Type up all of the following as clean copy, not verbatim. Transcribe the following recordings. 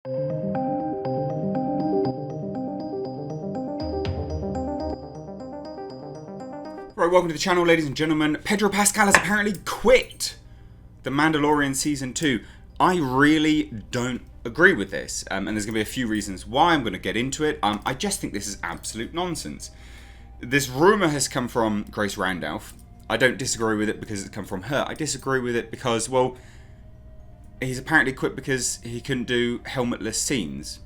Right, welcome to the channel, ladies and gentlemen. Pedro Pascal has apparently quit the Mandalorian Season 2. I really don't agree with this, and there's going to be a few reasons why. I'm going to get into it. I just think this is absolute nonsense. This rumour has come from Grace Randolph. I don't disagree with it because it's come from her. I disagree with it because, well, he's apparently quit because he couldn't do helmetless scenes.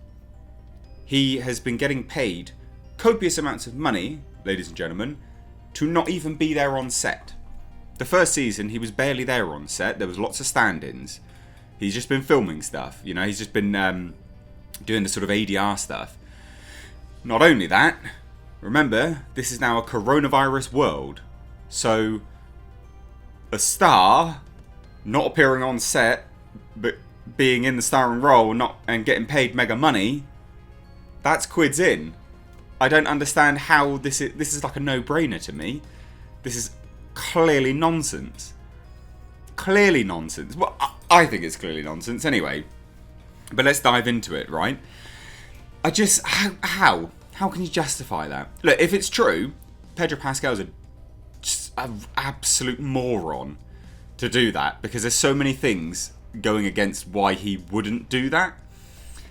He has been getting paid copious amounts of money, ladies and gentlemen, to not even be there on set. The first season, he was barely there on set. There was lots of stand-ins. He's just been filming stuff. You know, he's just been doing the sort of ADR stuff. Not only that, remember, this is now a coronavirus world. So, a star not appearing on set, but being in the starring role and getting paid mega money, that's quids in. I don't understand how this is like a no-brainer to me. This is clearly nonsense. Clearly nonsense. Well, I think it's clearly nonsense anyway. But let's dive into it, right? How can you justify that? Look, if it's true, Pedro Pascal's just an absolute moron to do that, because there's so many things going against why he wouldn't do that.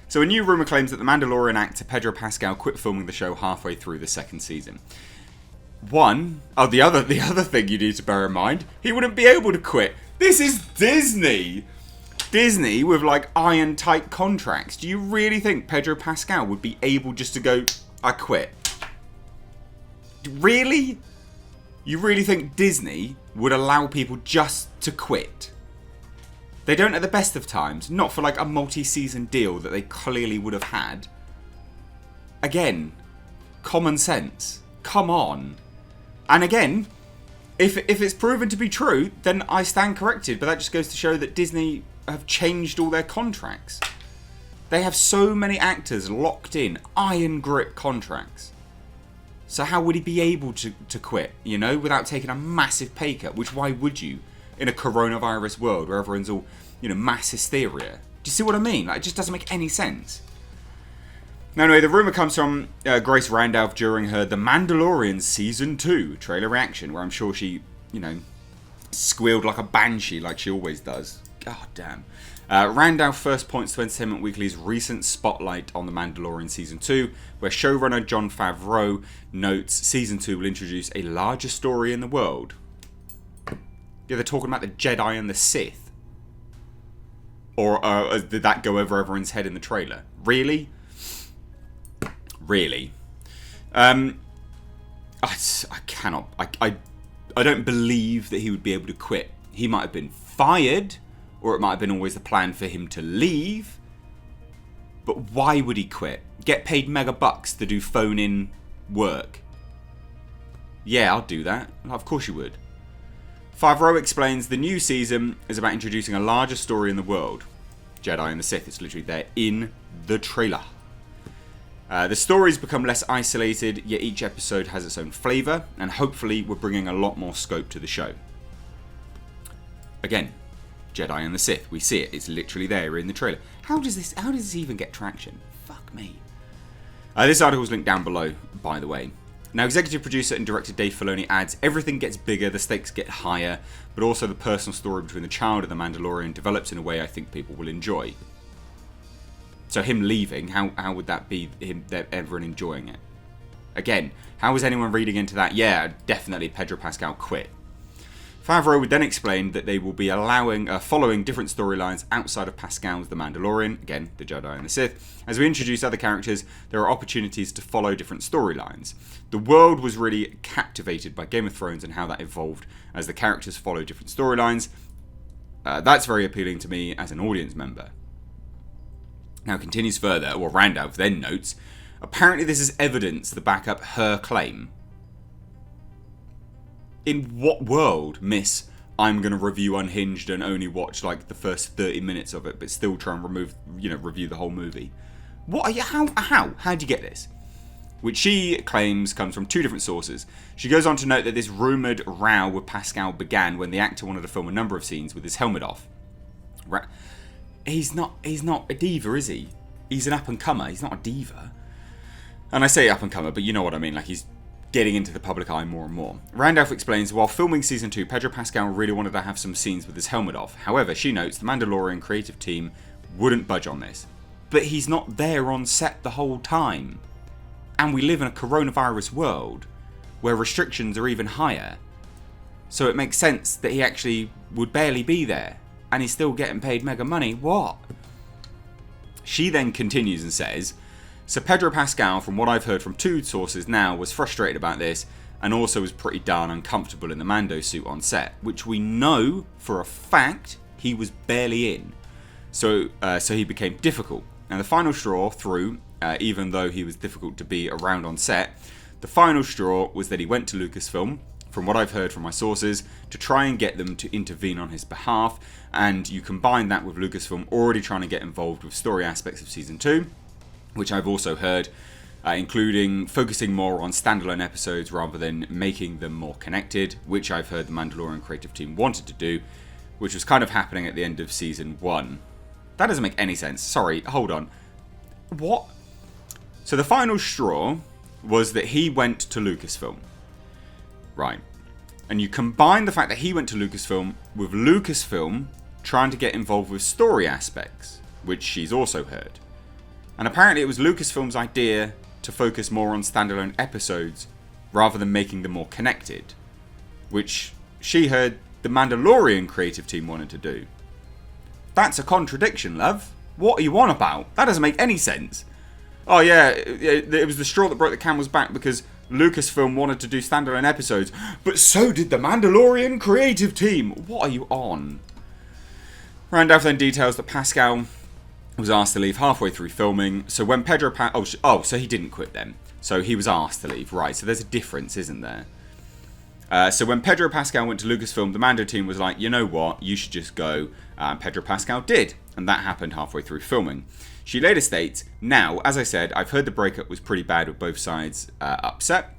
So a new rumour claims that the Mandalorian actor Pedro Pascal quit filming the show halfway through the second season. The other thing you need to bear in mind, he wouldn't be able to quit. This is Disney! Disney with like iron tight contracts. Do you really think Pedro Pascal would be able just to go, I quit? Really? You really think Disney would allow people just to quit? They don't at the best of times, not for like a multi-season deal that they clearly would have had. Again, common sense. Come on. And again, if it's proven to be true, then I stand corrected. But that just goes to show that Disney have changed all their contracts. They have so many actors locked in, iron grip contracts. So how would he be able to quit, you know, without taking a massive pay cut? Which, why would you? In a coronavirus world where everyone's all, you know, mass hysteria. Do you see what I mean? Like, it just doesn't make any sense. Now, anyway, the rumour comes from Grace Randolph during her The Mandalorian Season 2 trailer reaction, where I'm sure she, you know, squealed like a banshee like she always does. God damn. Randolph first points to Entertainment Weekly's recent spotlight on The Mandalorian Season 2, where showrunner Jon Favreau notes Season 2 will introduce a larger story in the world. Yeah, they're talking about the Jedi and the Sith. Or did that go over everyone's head in the trailer? Really? Really? I cannot. I don't believe that he would be able to quit. He might have been fired, or it might have been always the plan for him to leave. But why would he quit? Get paid mega bucks to do phone-in work. Yeah, I'll do that. Of course you would. Favreau explains the new season is about introducing a larger story in the world. Jedi and the Sith, it's literally there in the trailer. The stories become less isolated, yet each episode has its own flavour, and hopefully we're bringing a lot more scope to the show. Again, Jedi and the Sith, we see it, it's literally there in the trailer. How does this even get traction? Fuck me. This article is linked down below, by the way. Now, executive producer and director Dave Filoni adds, everything gets bigger, the stakes get higher, but also the personal story between the child and the Mandalorian develops in a way I think people will enjoy. So him leaving, how would that be everyone enjoying it? Again, how is anyone reading into that? Yeah, definitely Pedro Pascal quit. Favreau would then explain that they will be following different storylines outside of Pascal's The Mandalorian, again, the Jedi and the Sith. As we introduce other characters, there are opportunities to follow different storylines. The world was really captivated by Game of Thrones and how that evolved as the characters follow different storylines. That's very appealing to me as an audience member. Now, continues further, Randolph then notes, apparently this is evidence to back up her claim. In what world, miss, I'm going to review Unhinged and only watch like the first 30 minutes of it, but still try and review the whole movie? What are you, how'd you get this? Which she claims comes from two different sources. She goes on to note that this rumoured row with Pascal began when the actor wanted to film a number of scenes with his helmet off. He's not a diva, is he? he's an up-and-comer. He's not a diva. And I say up-and-comer, but you know what I mean. Like, he's getting into the public eye more and more. Randolph explains, while filming Season 2, Pedro Pascal really wanted to have some scenes with his helmet off. However, she notes the Mandalorian creative team wouldn't budge on this. But he's not there on set the whole time. And we live in a coronavirus world where restrictions are even higher. So it makes sense that he actually would barely be there. And he's still getting paid mega money. What? She then continues and says, so Pedro Pascal, from what I've heard from 2 sources now, was frustrated about this and also was pretty darn uncomfortable in the Mando suit on set, which we know for a fact he was barely in. So he became difficult. And the final straw through, even though he was difficult to be around on set, the final straw was that he went to Lucasfilm, from what I've heard from my sources, to try and get them to intervene on his behalf. And you combine that with Lucasfilm already trying to get involved with story aspects of Season 2, which I've also heard, including focusing more on standalone episodes rather than making them more connected, which I've heard the Mandalorian creative team wanted to do, which was kind of happening at the end of Season 1. That doesn't make any sense. Sorry, hold on. What? So the final straw was that he went to Lucasfilm. Right. And you combine the fact that he went to Lucasfilm with Lucasfilm trying to get involved with story aspects, which she's also heard. And apparently it was Lucasfilm's idea to focus more on standalone episodes rather than making them more connected, which she heard the Mandalorian creative team wanted to do. That's a contradiction, love. What are you on about? That doesn't make any sense. Oh yeah, it was the straw that broke the camel's back because Lucasfilm wanted to do standalone episodes, but so did the Mandalorian creative team. What are you on? Randolph then details that Pascal was asked to leave halfway through filming. So when Pedro so he didn't quit then. So he was asked to leave, right? So there's a difference, isn't there? So when Pedro Pascal went to Lucasfilm, the Mando team was like, you know what, you should just go. Pedro Pascal did, and that happened halfway through filming. She later states, now, as I said, I've heard the breakup was pretty bad with both sides upset.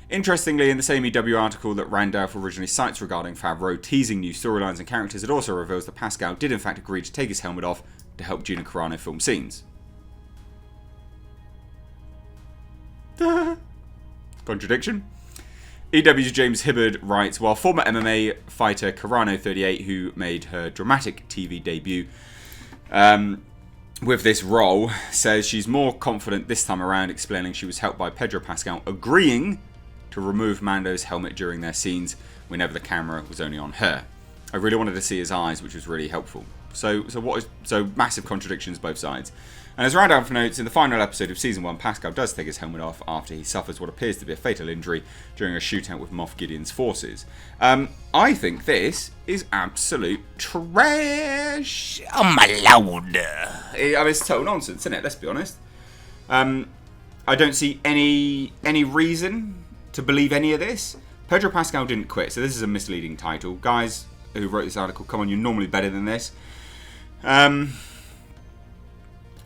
Interestingly, in the same EW article that Randolph originally cites regarding Favreau teasing new storylines and characters, it also reveals that Pascal did in fact agree to take his helmet off to help Gina Carano film scenes. Contradiction? EW's James Hibbard writes, while former MMA fighter Carano 38, who made her dramatic TV debut with this role, says she's more confident this time around, explaining she was helped by Pedro Pascal agreeing to remove Mando's helmet during their scenes whenever the camera was only on her. I really wanted to see his eyes, which was really helpful. So massive contradictions both sides. And as Randolph notes, in the final episode of Season 1, Pascal does take his helmet off after he suffers what appears to be a fatal injury during a shootout with Moff Gideon's forces. I think this is absolute trash. Oh my lord. I mean, it's total nonsense, isn't it? Let's be honest. I don't see any reason to believe any of this. Pedro Pascal didn't quit, so this is a misleading title. Guys who wrote this article, come on, you're normally better than this.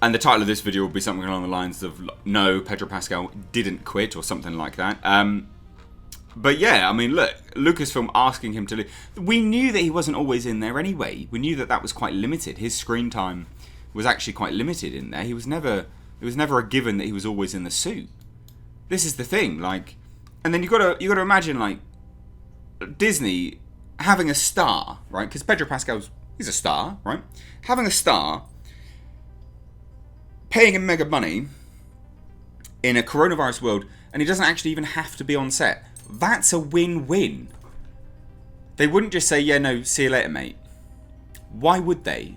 And the title of this video will be something along the lines of, no, Pedro Pascal didn't quit, or something like that. But yeah, I mean, look, Lucasfilm asking him to leave. We knew that he wasn't always in there anyway. We knew that that was quite limited. His screen time was actually quite limited in there. It was never a given that he was always in the suit. This is the thing, like, and then you got to imagine, like, Disney having a star, right? Because Pedro Pascal's, he's a star, right? Having a star, paying him mega money in a coronavirus world, and he doesn't actually even have to be on set. That's a win-win. They wouldn't just say, yeah, no, see you later, mate. Why would they?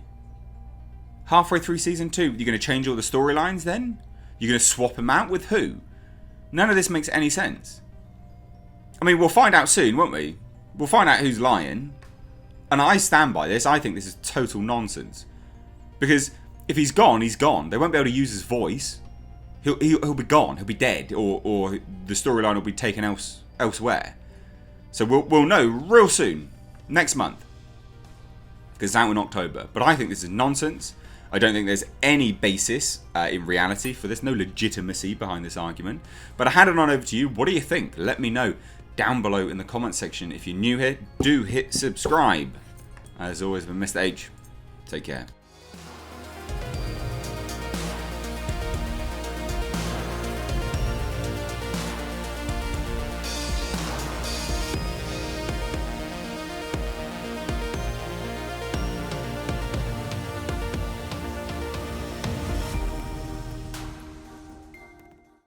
Halfway through Season 2, you're going to change all the storylines then? You're going to swap him out with who? None of this makes any sense. I mean, we'll find out soon, won't we? We'll find out who's lying. And I stand by this. I think this is total nonsense. Because if he's gone, he's gone. They won't be able to use his voice. He'll be gone. He'll be dead. Or the storyline will be taken elsewhere. So we'll know real soon. Next month. Because it's out in October. But I think this is nonsense. I don't think there's any basis in reality for this. No legitimacy behind this argument. But I hand it on over to you. What do you think? Let me know down below in the comment section. If you're new here, do hit subscribe. As always, been Mr. H. Take care.